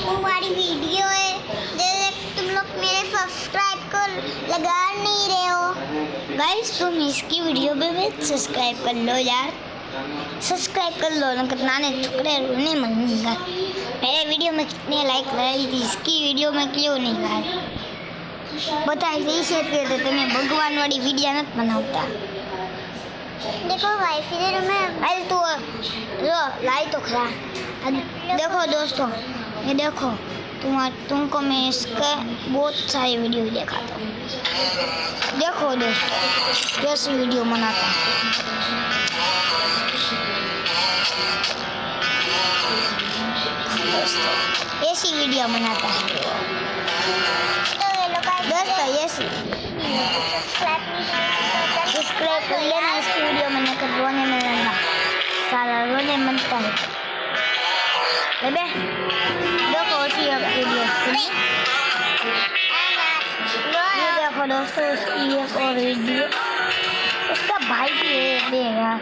हमारी वीडियो है, जैसे तुम लोग मेरे सब्सक्राइब को लगा नहीं रहे हो गाइस, तुम इसकी वीडियो पे भी सब्सक्राइब कर लो यार, सब्सक्राइब कर लो, ना कितना ने छोकरे रोने मंगा। मेरे वीडियो में कितने लाइक लगाई थी, इसकी वीडियो में क्यों नहीं लगाई बताइए। सही शेयर कर देते, मैं भगवान वाली वीडियो मत बनाता। देखो भाई फिर मैं भाई तो लाई तो खरा। देखो दोस्तों, ये देखो तुमको मैं इसका बहुत सारी वीडियो दिखाता हूँ। देखो दोस्तों कैसी वीडियो बनाता हूँ। दोस्तों ऐसी वीडियो बनाता है दोस्तों, ऐसी सब्सक्राइब कर लेना इसकी वीडियो मैंने कर रोने में रहना सारा रोने मनता है। बेबे देखो उसी वीडियो ये देखो दोस्तों, उसकी एक और वीडियो, उसका भाई भी है यार।